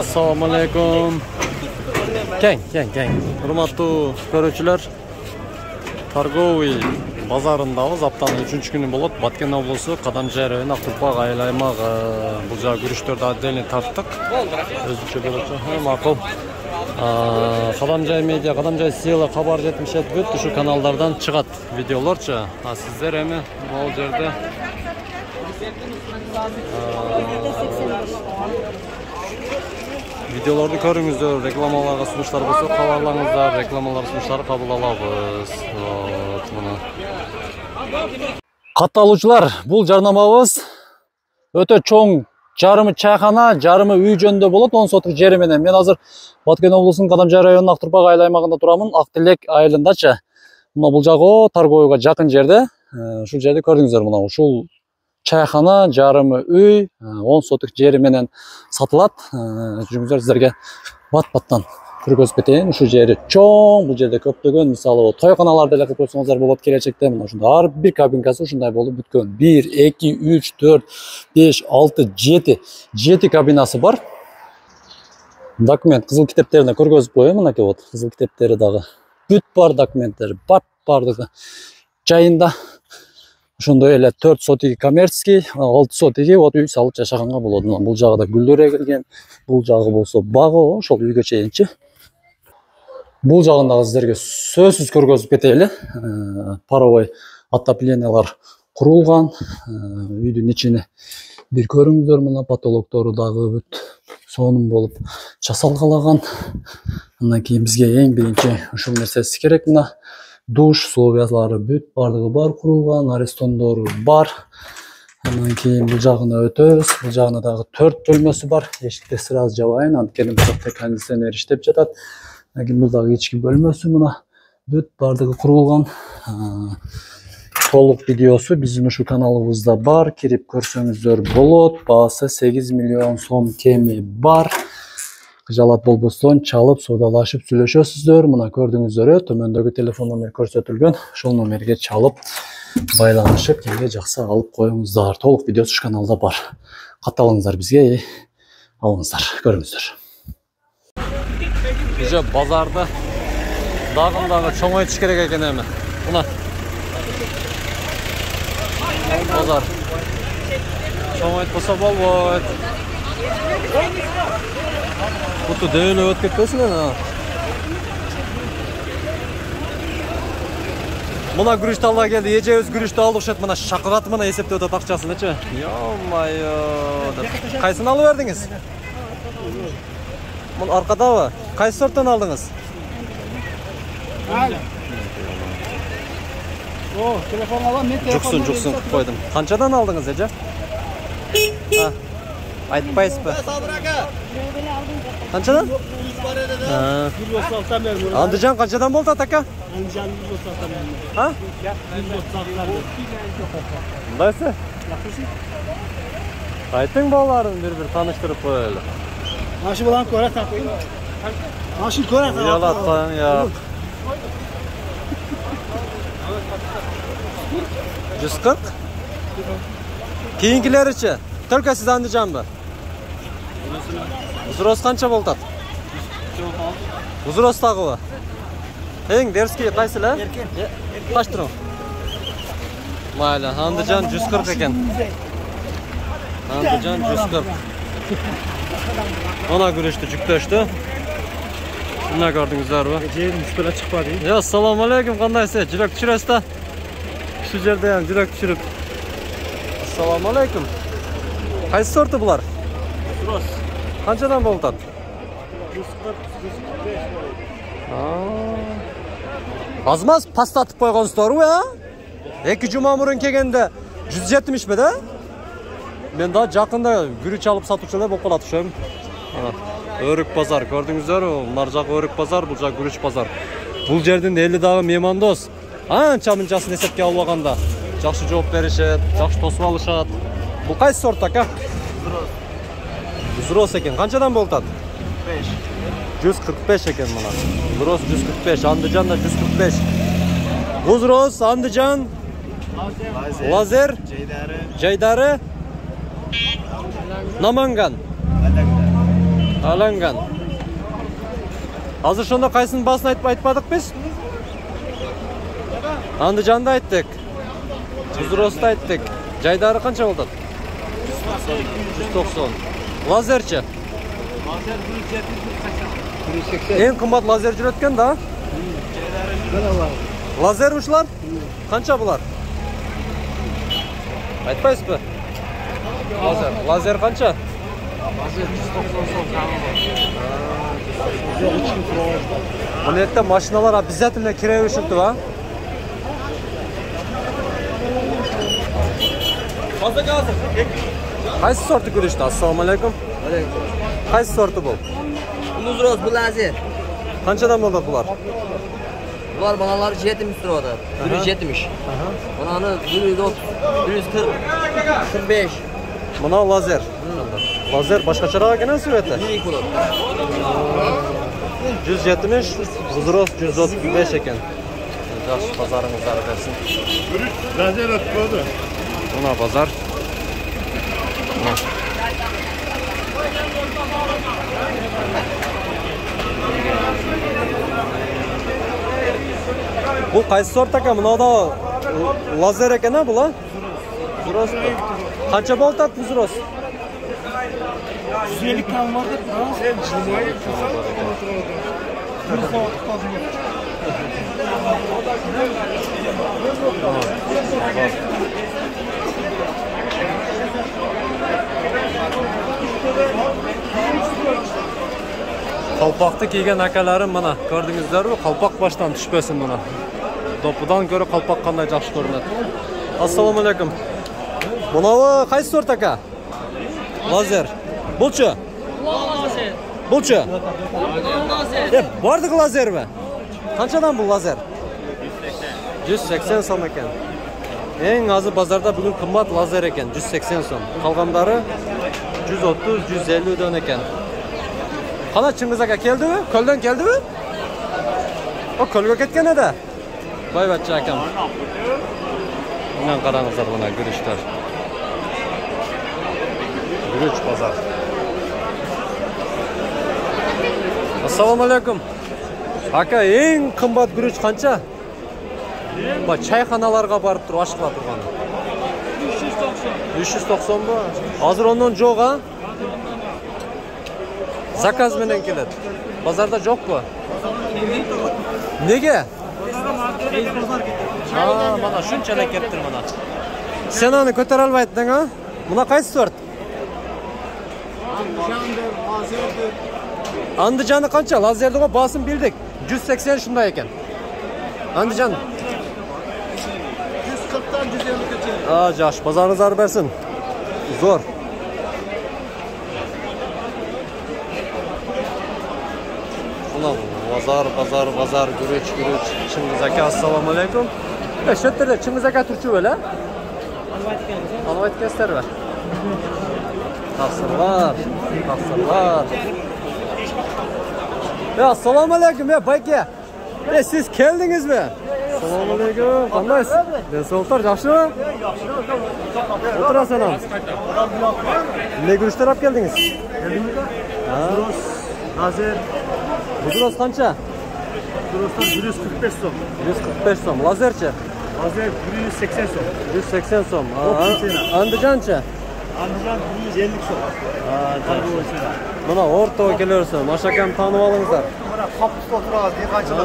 Assalomu alaykum. Keng. Hurmatli ko'ruvchilar, Targoviy bozorindamiz. Haftaning 3-kuni bo'ladi. Batken oblosi, Qadamjoy rayoni, Aqturpaq aylanmag'i. Bu joy guruchlarni отдельно tartdik. O'zimcha bo'ladi. Ma'qul. Qadamjoy media, Qadamjoy siyla xabar etmişet bütün şu kanallardan çıkat videolarca. Sizler hemen bu yerde videolarda görüngüzdür. Reklamalarga sunuşlar bolsa xabarlaringizlar, reklamalar sunuşlары kabul alabız. Katı aluvchilar, bu jarnamabız öte çoğun jarımı çayxana, jarımı uy жөнүндө болот. 10 сотық жери менен. Мен азыр Баткен облусунун Кадамжай районунун Ақтурпақ айлаймагында турамын. Актилек айылындачы. Мына бул жагы Таргоюга жакын жерде. Ушул жерде көрдүңүздөр, мына ушул чайхана, жарымы үй 10 сотық жери менен сатылат. Жүрүңүздөр, сиздерге бат-баттан көргөзүп кетейин. Ушул жери чоң, бул жерде көптөгөн мисалы тойканаларды эле кылып койсоңуздар болот келечекте. Мына ушундай ар бир кабинкасы ушундай болуп бүткөн. 1, 2, 3, 4, 5, 6, 7 кабинасы бар. Документ кызыл китептерине көргөзүп коеюн. Мынакей вот кызыл китептери дагы бүт бар, документтери бардыгы жайында. Ошондой эле 4 сотиги коммерческий, 6 сотиги вот үй салып жашаганга болот. Бул жагы да гүлдөр эгилген. Бул жагы болсо багы, ошол үйгө чейинчи. Бул жагындагы сиздерге сөзсүз көргөзүп кетели. Паровой отоплениялар курулган. Үйдүн ичине бир көрүңүздөр, мына потолоктору дагы бүт сонун болуп жасалгалаган. Андан кийин бизге эң биринчи ушул нерсеси керек. Мына душ условиялары бүт бардыгы бар курулган, арестондору бар. Андан кийин бул жагына өтөбүз. Бул жагына дагы 4 бөлмөсү бар. Эшикти сразу жабайын, анткени бул жакта кондиционер иштеп жатат. Андан кийин бул дагы ички бөлмөсү, мына бүт бардыгы курулган. Толук видеосу биздин ушу каналыбызда бар. Кирип көрсөңүздөр болот. Баасы 8 миллион сом кеми бар. Кыжалат болбостон чалып, соодалашып сүйлөшөсүздөр. Мына көрдүңүздөр, төмөндөгү телефон номер көрсөтүлгөн. Ошол номерге чалып, байланышып, кимге жакса алып коюңуздар. Толук видеосу ушу каналда бар. Катталыңыздар бизге, алыңыздар, көрүңүздөр. Уже базарда дагы чоңойтуш керек экен эми. Мына базар чоңойтпосо болбойт. Буту дөөлө өтүп кетпесин эне. Мына күрүчтү ала келди, эжебиз күрүчтү алып ушет, мына шакырат мына эсептеп атат акчасынычы. Йо-майо. Кайсын алып бердиңиз? Мына аркадабы? Кайсы сорттон алдыңыз? О, телефон алам, мен телефон. Жуксун койдум. Канчадан алдыңыз, эже? Айтпайсызбы? Канчадан? Андыжан канчадан болду ака? Андыжан 136 берди. Ha? 136 берди. Мындайсы? Жакшысың? Айтың балаларын бир тааныштырып коелу. Ашы баланы көрө тапайын. Ашы көрө тапайын. Ялаттан, я. 140? Кийинкилеричи? Только сиз Андыжанбы? Узроос канча болтат? Узроос дагыбы? Эң дерский кайсы эле? Кач турам? Майла, Андыжан 140 экен. Андыжан 140. Ona күрөштү жүктөштү. Мына көрдүңүздөрбү? Жердин үстүнө чыкпады. Я, ассаламу алейкум, кандайсыз? Жүрөк түшүрөсүз да? Шу жерде ham жүрөк түшүрүп. Ассаламу алейкум. Кайсы сорты булар? Узроос. Канчадан болтат? 140-145. Азмаз пастатып койгонсуздарбы, а? 2 жума мурун келгенде 170 да? Мен да жакында күрүч алып сатуучу эле болуп калат ошом. Өрүк базар көрдүңүздөрбү? Мына жак өрүк базар, бул жак күрүч базар. Бул жердин эли дагы меймандос. Анча-мынчасын эсепке албаганда жакшы жооп беришет, жакшы тосуп алышат. Бул кайсы сорт ака? Узроос экен. Канчадан болтат? 145 экен мына. Узроос 145, Андыжан да 145. Узроос, Андыжан, Лазер, Жайдары, Наманган. Аланган. Азыр шонда кайсынын баасын айтпадык биз? Андыжанды айттык. Кузуросту айттык. Жайдары канча болот? 190. Лазерчи? Лазер 170. Эң кымбат лазер жүрөт экен да? Лазер ушулар? Канча булар? Айтпайсызбы? Лазер канча? Лазер 190 сом. Бұл етті машиналар обязательно кире үшінті ба? Қайсы сорты көрішті? Ассаламу алейкум. Қайсы сорты бұл? Бұл ұзыроз, бұл әзір. Қаншадан болды бұлар? Бұлар бағалары 70 тұрады. 170. Бұнаны 130, 140, 45. Мұна лазер. Лазер башқачараға кенен сөйеті? 102 болады. 170, ұзыроз 135 екен. Жақсы базарыңыздары берсін. Лазер өтпеді. Мұна базар. Бұл қайсы сорт екен? Мұнада лазер екен, бұл? Ұзыроз. Қанша болтады ұзыроз? 150 kalmadı. Sen cuma'yı kısa Қалпақты киген әкелерім мұна. Көрдіңіздер бі? Қалпақ баштан түшпесін мұна. Допыдан көрі қалпақ қандай жақшы көрінеді. Ассаламу алейкум. Мұнауы қайсы сорт әке? Лазер. Бұлчы? Бұлчы? Бардық лазер бі? Қаншадан бұл лазер? 180 сом екен. Ең азы базарда бүгін қымбат лазер екен. 180 сом. Қалғандары 130-150 дөн екен. Қана Чыңгыз ака келді бі? Көлден келді бі? О, көлге кеткен еді? Бай бәтші акам. Мұнан қараңыздар бұна күріштер. Күріш базар. Ассаламу алейкум. Ака, ең қымбат күріш қанша? Чайханаларға барып тұр, ашқыла тұрған. 390 ба? Азыр онын жоқ, а? Заказ менен келеді. Базарда жоқ па? Неге? Мана шунчалай кептір мана. Сен аны көтер албайдың, а? Мұна қайсы сорт? Андыжаны қанша? Лазерді ғой басын білдік. 180 шындай екен. Андыжан? 140'dan 150 geçer. Жаш, базарыңыздар берсін. Зор. Базар, күріч. Чыңгыз ака, ассаламу алейкум. Шөттерде Чыңгыз ака түрчі өлі? Алып айткенсіздер бе? Тақсырлар. Ассаламу алейкум, байке. Сіз келдіңіз бе? Ассаламу алейкум, қандайсыз? Денсаулықтар жақсы ма? Отыра санам. Не күріштер ап келдіңіз? Buros, lazer. Buros қанша? Buros'tan 145 som. 145 сом. Лазерче? Lazer 180 som. 180 сом. Андыжанча? Andıjan 150 som. Мына ортоға келерсің. Машакам танып алыңыздар. Bana kapısta oturağız, ne kaçılır?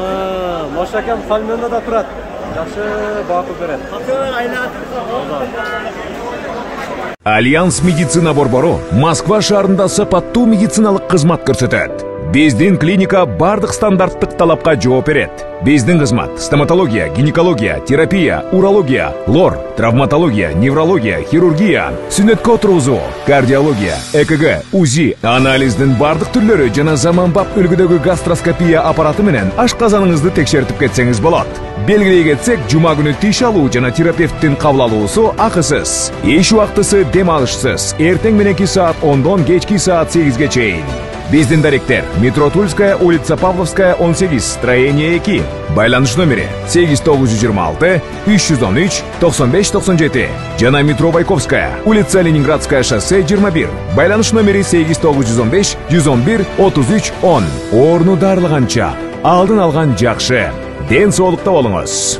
Машакам Халменде да тұрады. Жақшы бақы береді. Kapıya aylatır. Альянс медицина борбору Москва шаарында сапаттуу медициналык кызмат көрсөтөт. Биздин клиника бардык стандарттык талапка жооп берет. Биздин кызмат стоматология, гинекология, терапия, урология, лор, травматология, неврология, хирургия, сүнөткө отургузуу, кардиология, ЭКГ, УЗИ, анализдин бардык түрлөрү жана заманбап үлгүдөгү гастроскопия аппараты менен ашказаныңызды текшертип кетсеңиз болот. Белгилей кетсек, жума күнү тиш алуу жана терапевттин кабыл алуусу акысыз. Эш убактысы дем алышсыз. Эртең мененки саат 10дон кечки саат 8ге чейин. Биздин даректер: метро Тульская, улица Павловская, 18, строение 2. Байланыш номери 8926 313 9597 жана метро Байковская, улица Ленинградская, шоссе 21. Байланыш номери 8915 111 33 10. Орну дарылганча алдын алган жакшы. Ден соолукта болуңуз.